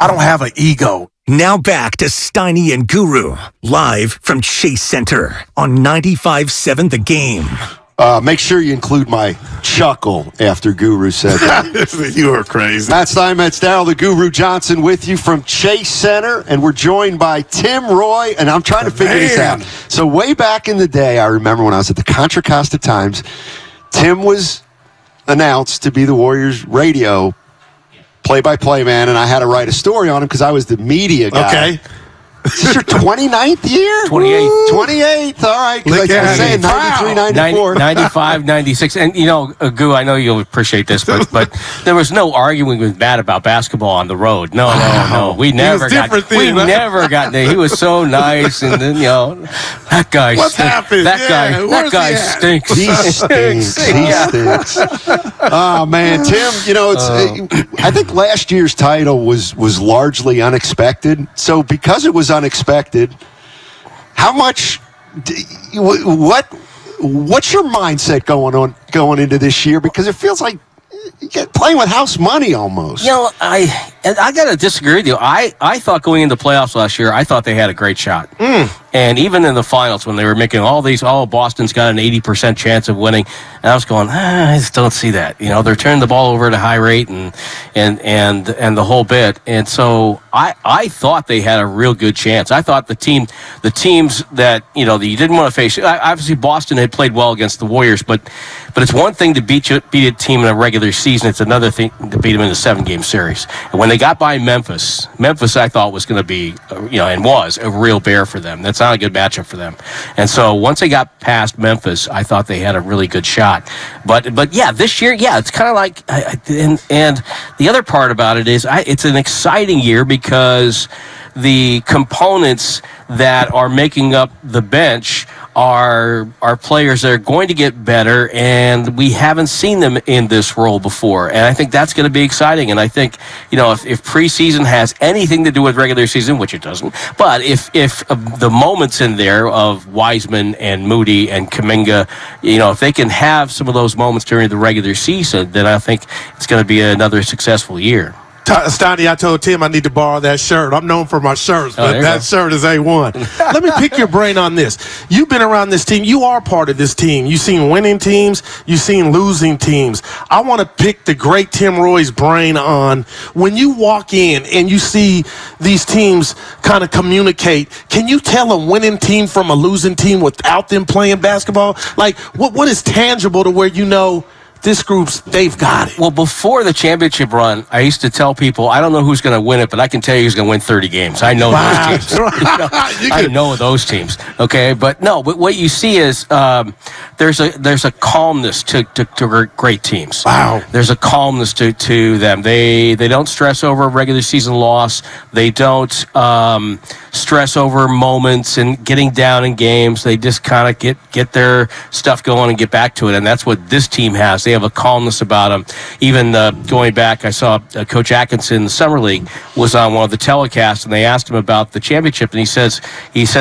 I don't have an ego. Now back to Steiny and Guru, live from Chase Center on 95.7 The Game. Make sure you include my chuckle after Guru said that. You are crazy. Matt Stein, Matt Darrell, the Guru Johnson with you from Chase Center, and we're joined by Tim Roye, and I'm trying to figure this out. So way back in the day, I remember when I was at the Contra Costa Times, Tim was announced to be the Warriors radio play-by-play man, and I had to write a story on him because I was the media guy. Okay. Is this your 29th year? 28th. 28th, all right. Like I was saying, 93, 94. 95, 96. And, Goo, I know you'll appreciate this, but there was no arguing with Matt about basketball on the road. No. We never got there. He was so nice, and then, that guy What's happened? That guy stinks. He stinks. Oh, man. Tim, I think last year's title was largely unexpected. So because it was unexpected, how much what's your mindset going into this year, because it feels like you're playing with house money almost? I got to disagree with you. I thought going into playoffs last year, I thought they had a great shot. And even in the finals, when they were making all these, Boston's got an 80% chance of winning, and I was going, I just don't see that. They're turning the ball over at a high rate and the whole bit. And so I thought they had a real good chance. I thought the teams that that you didn't want to face. Obviously, Boston had played well against the Warriors, but it's one thing to beat a team in a regular season. It's another thing to beat them in a 7-game series. And when they got by Memphis, I thought was going to be, and was a real bear for them. That's not a good matchup for them. And so once they got past Memphis, I thought they had a really good shot. But yeah, this year, it's kind of like, and the other part about it is it's an exciting year because the components that are making up the bench are players that are going to get better, and we haven't seen them in this role before. And I think that's going to be exciting. And I think, if preseason has anything to do with regular season, which it doesn't, but if the moments in there of Wiseman and Moody and Kuminga, if they can have some of those moments during the regular season, then I think it's going to be another successful year. Steiny, I told Tim I need to borrow that shirt. I'm known for my shirts, but that shirt is A1. Let me pick your brain on this. You've been around this team. You are part of this team. You've seen winning teams. You've seen losing teams. I want to pick the great Tim Roye's brain on when you walk in and you see these teams kind of communicate. Can you tell a winning team from a losing team without them playing basketball? Like, what is tangible to where this group's, they've got it? Well, before the championship run, I used to tell people, I don't know who's going to win it, but I can tell you who's going to win 30 games. I know those teams. I know those teams. Okay, but what you see is there's a calmness to great teams. Wow. There's a calmness to them. They don't stress over a regular season loss. They don't stress over moments and getting down in games. They just kind of get their stuff going and get back to it, and that's what this team has. They have a calmness about them. Even going back, I saw Coach Atkinson in the Summer League was on one of the telecasts, and they asked him about the championship, and he said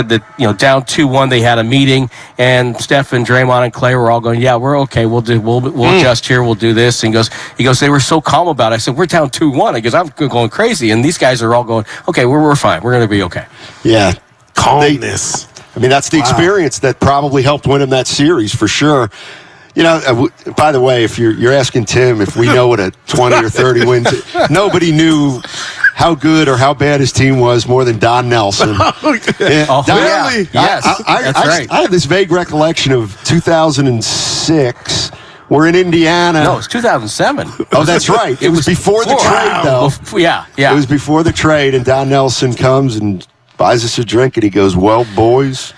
that down 2-1 they had a meeting, and Steph and Draymond and Clay were all going, yeah, we're okay, we'll adjust here, we'll do this. And he goes, they were so calm about it. I said, we're down 2-1. He goes, I'm going crazy, and these guys are all going, okay, we're fine, we're going to be okay. Yeah, calmness. That's the experience that probably helped win him that series for sure. By the way, if you're asking Tim if we know what a 20 or 30 wins, nobody knew how good or how bad his team was more than Don Nelson. Really? Yes, that's right. I have this vague recollection of 2006. We're in Indiana. No, it's 2007. Oh, that's right. It was before the trade, though. Yeah. It was before the trade, and Don Nelson comes and buys us a drink, and he goes, well, boys,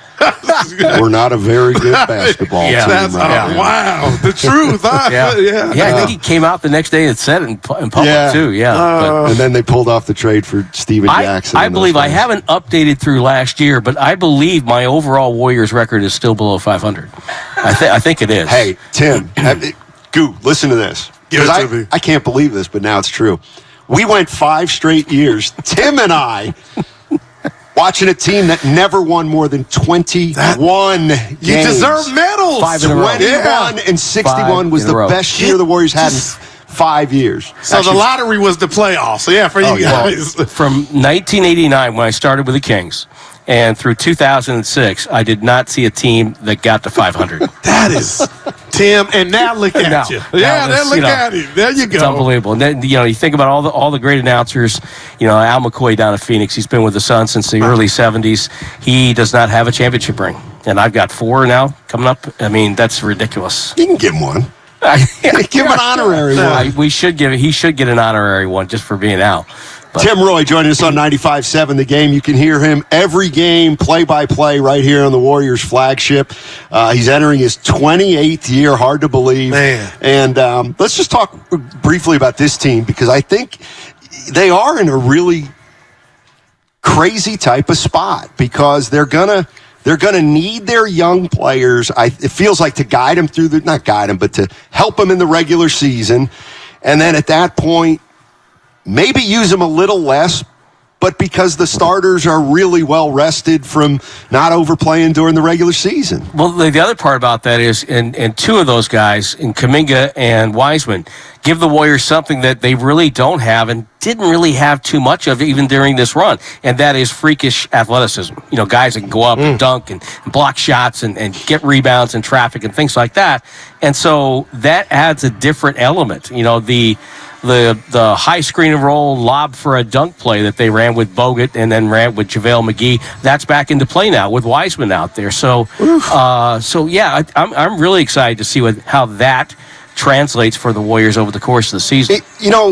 we're not a very good basketball team. Wow, the truth. I think he came out the next day and said it in public, too. Yeah. And then they pulled off the trade for Steven Jackson. I believe, I haven't updated through last year, but I believe my overall Warriors record is still below 500. I think it is. Hey, Tim, Goo, listen to this. I can't believe this, but now it's true. We went 5 straight years, Tim and I, watching a team that never won more than 21 games. You deserve medals. 5 in a row. 21 and 61 was the best year the Warriors had in 5 years. So the lottery was the playoffs. So, yeah, for you guys. Well, from 1989, when I started with the Kings, and through 2006, I did not see a team that got to 500. That is, Tim, and now look at you. Yeah, then look at it. There you go. It's unbelievable. And then, you think about all the great announcers. Al McCoy down at Phoenix, he's been with the Suns since the early 70s. He does not have a championship ring. And I've got 4 now coming up. I mean, that's ridiculous. You can give him one. Give him an honorary one. He should get an honorary one just for being out. But Tim Roye joining us on 95.7 The Game. You can hear him every game, play-by-play, right here on the Warriors flagship. He's entering his 28th year, hard to believe. Man. And let's just talk briefly about this team, because I think they are in a really crazy type of spot, because they're gonna need their young players. It feels like to guide them through not guide them, but to help them in the regular season, and then at that point, maybe use them a little less, but because the starters are really well rested from not overplaying during the regular season. Well, the other part about that is, and 2 of those guys, in Kuminga and Wiseman, give the Warriors something that they really don't have and didn't really have too much of even during this run, and that is freakish athleticism. Guys that can go up and dunk and block shots and get rebounds and traffic and things like that. And so that adds a different element. The high screen and roll lob for a dunk play that they ran with Bogut and then ran with JaVale McGee, that's back into play now with Wiseman out there. So, I'm really excited to see how that translates for the Warriors over the course of the season.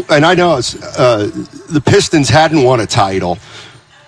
And I know the Pistons hadn't won a title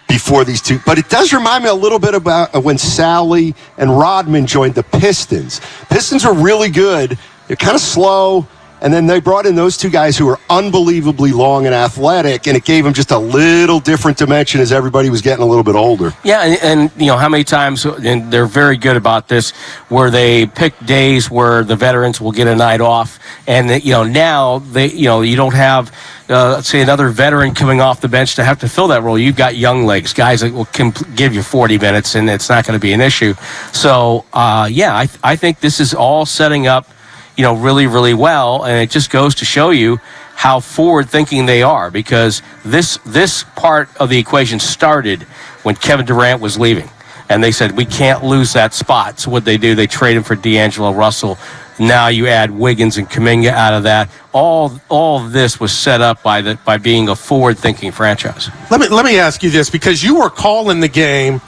before these two, but it does remind me a little bit about when Sally and Rodman joined the Pistons. Pistons were really good. They're kind of slow. And then they brought in those 2 guys who were unbelievably long and athletic, and it gave them just a little different dimension as everybody was getting a little bit older. Yeah, and how many times, and they're very good about this, where they pick days where the veterans will get a night off, and now they you don't have let's say another veteran coming off the bench to have to fill that role. You've got young legs, guys that can give you 40 minutes, and it's not going to be an issue. So I think this is all setting up really, really well, and it just goes to show you how forward-thinking they are, because this part of the equation started when Kevin Durant was leaving, and they said, we can't lose that spot. So what they do, they trade him for D'Angelo Russell. Now you add Wiggins and Kuminga out of that. All of this was set up by being a forward-thinking franchise. Let me ask you this, because you were calling the game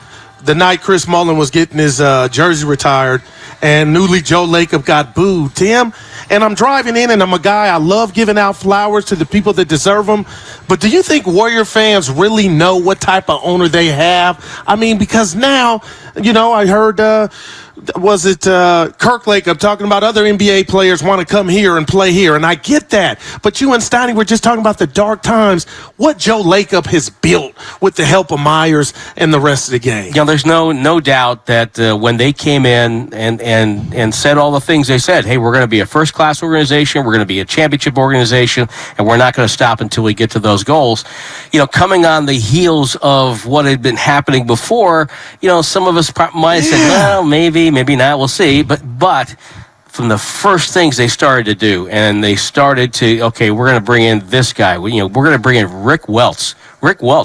the night Chris Mullin was getting his jersey retired, and newly Joe Lacob got booed, Tim. And I'm driving in, and I'm a guy, I love giving out flowers to the people that deserve them. But do you think Warrior fans really know what type of owner they have? I mean, because now, I heard, Kirk Lacob talking about other NBA players want to come here and play here, and I get that. But you and Steiny were just talking about the dark times, what Joe Lacob has built with the help of Myers and the rest of the game. There's no doubt that when they came in and said all the things they said, hey, we're going to be a first-class organization, we're going to be a championship organization, and we're not going to stop until we get to those goals. Coming on the heels of what had been happening before, some of us might have said, well, maybe not, we'll see. But from the first things they started to do, and they started to, okay, we're going to bring in this guy. We're going to bring in Rick Welts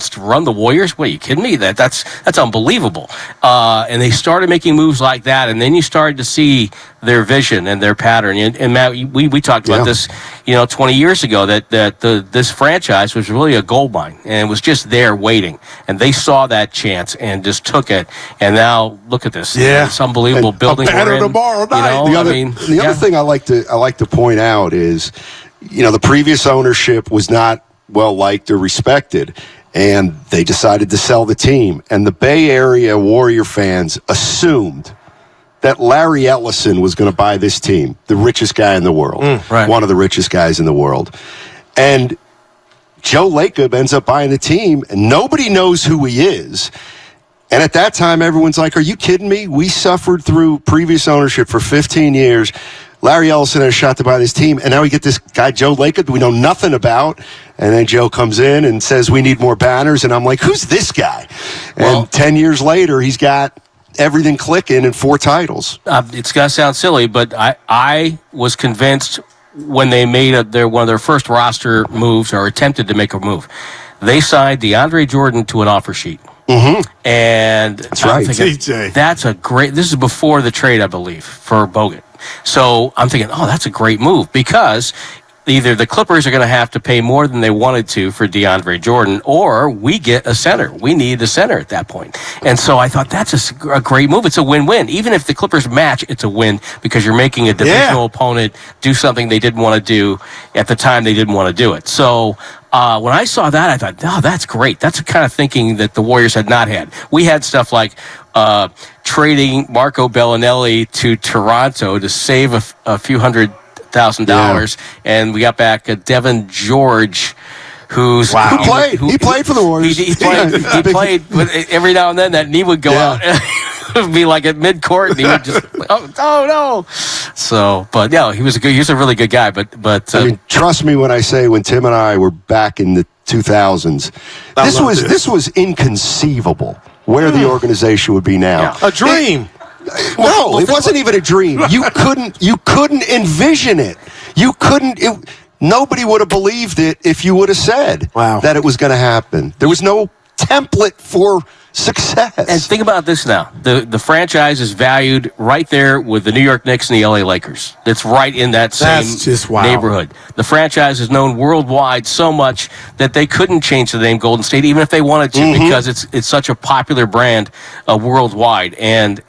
to run the Warriors. What, are you kidding me? That's unbelievable. And they started making moves like that, and then you started to see their vision and their pattern. And Matt, we talked about this, 20 years ago, that this franchise was really a gold mine, and it was just there waiting. And they saw that chance and just took it. And now look at this. Yeah, it's unbelievable building. Tomorrow night. The other thing I like to point out is, the previous ownership was not well liked or respected, and they decided to sell the team. And the Bay Area Warrior fans assumed that Larry Ellison was going to buy this team, the richest guy in the world, right. One of the richest guys in the world. And Joe Lacob ends up buying the team, and nobody knows who he is. And at that time, everyone's like, are you kidding me? We suffered through previous ownership for 15 years. Larry Ellison had a shot to buy this team, and now we get this guy, Joe Lacob, we know nothing about. And then Joe comes in and says, we need more banners. And I'm like, who's this guy? And 10 years later, he's got everything clicking and 4 titles. It's going to sound silly, but I was convinced when they made one of their first roster moves or attempted to make a move, they signed DeAndre Jordan to an offer sheet. Mm-hmm. And that's right. TJ. That's a great. This is before the trade, I believe, for Bogut. So I'm thinking, oh, that's a great move because either the Clippers are going to have to pay more than they wanted to for DeAndre Jordan, or we get a center. We need a center at that point. And so I thought that's a great move. It's a win-win. Even if the Clippers match, it's a win because you're making a divisional opponent do something they didn't want to do at the time they didn't want to do it. So when I saw that, I thought, oh, that's great. That's the kind of thinking that the Warriors had not had. We had stuff like trading Marco Bellinelli to Toronto to save a few $100,000, and we got back Devin George, who played. He played for the Warriors. He played, but every now and then that knee would go out. It would be like at midcourt, and he would just, oh no. So, but yeah, he was a really good guy. But I mean, trust me when I say, when Tim and I were back in the 2000s, this was inconceivable where the organization would be now. Yeah. A dream. No, it wasn't even a dream. You couldn't envision it. You couldn't. Nobody would have believed it if you would have said that it was going to happen. There was no template for success. And think about this now. The franchise is valued right there with the New York Knicks and the LA Lakers. It's right in that same neighborhood. The franchise is known worldwide so much that they couldn't change the name Golden State even if they wanted to because it's such a popular brand worldwide. And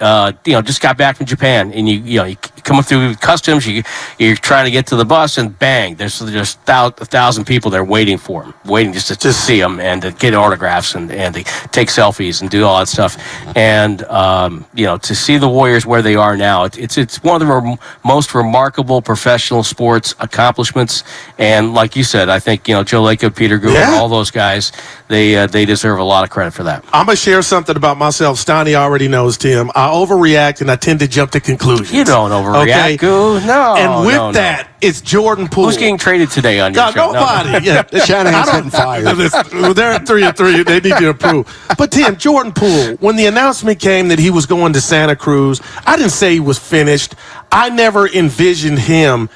just got back from Japan, and you come up through customs, you're trying to get to the bus, and bang, there's 1,000 people there waiting for them, waiting just to see them and to get autographs and to take selfies and do all that stuff. And to see the Warriors where they are now, it's one of the most remarkable professional sports accomplishments. And like you said, I think Joe Lacob, Peter Guber, all those guys, they deserve a lot of credit for that. I'm gonna share something about myself. Steiny already knows, Tim. I overreact and I tend to jump to conclusions. You don't overreact. Okay? No. And with that, it's Jordan Poole. Who's getting traded today on your show? Nobody. Shanahan's getting fired. They're at 3-3. They need you to approve. But Tim, Jordan Poole, when the announcement came that he was going to Santa Cruz, I didn't say he was finished. I never envisioned him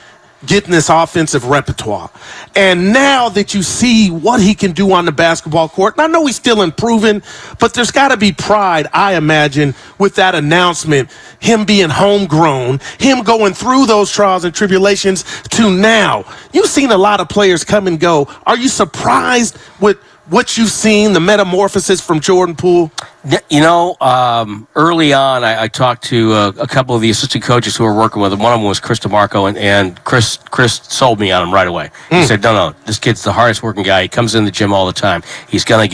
getting this offensive repertoire. And now that you see what he can do on the basketball court, and I know he's still improving, but there's got to be pride, I imagine, with that announcement, him being homegrown, him going through those trials and tribulations to now. You've seen a lot of players come and go. Are you surprised with what you've seen, the metamorphosis from Jordan Poole? Early on, I talked to a couple of the assistant coaches who were working with him. One of them was Chris DeMarco, and Chris sold me on him right away. He said, no, this kid's the hardest working guy. He comes in the gym all the time. He's gonna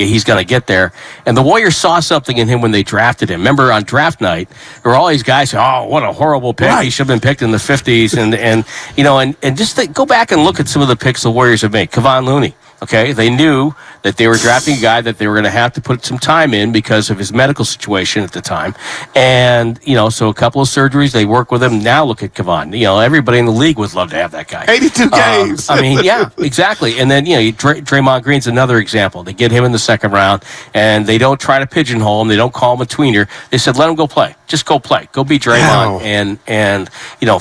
get there. And the Warriors saw something in him when they drafted him. Remember on draft night, there were all these guys saying, oh, what a horrible pick. Right. He should have been picked in the 50s. And just go back and look at some of the picks the Warriors have made. Kevon Looney. Okay, they knew that they were drafting a guy that they were going to have to put some time in because of his medical situation at the time. And, so a couple of surgeries, they work with him. Now look at Kevon. Everybody in the league would love to have that guy. 82 games. Yeah, exactly. And then, Draymond Green's another example. They get him in the second round, and they don't try to pigeonhole him. They don't call him a tweener. They said, let him go play. Just go play. Go be Draymond. Wow. And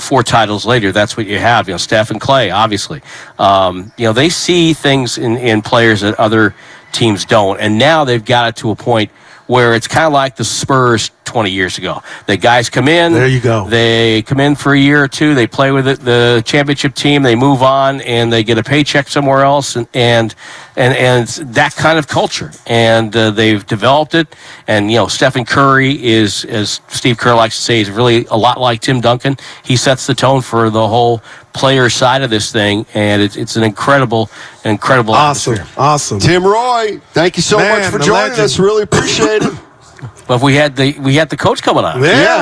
4 titles later, that's what you have. Steph and Clay, obviously. They see things in players that other teams don't. And now they've got it to a point where it's kind of like the Spurs 20 years ago. The guys come in. There you go. They come in for a year or two. They play with the championship team. They move on, and they get a paycheck somewhere else, and that kind of culture. And they've developed it. And, Stephen Curry is, as Steve Kerr likes to say, is really a lot like Tim Duncan. He sets the tone for the whole player side of this thing, and it's an incredible atmosphere. Awesome. Tim Roye, thank you so much for joining us. Really appreciate it. But we had the coach coming on. Yeah.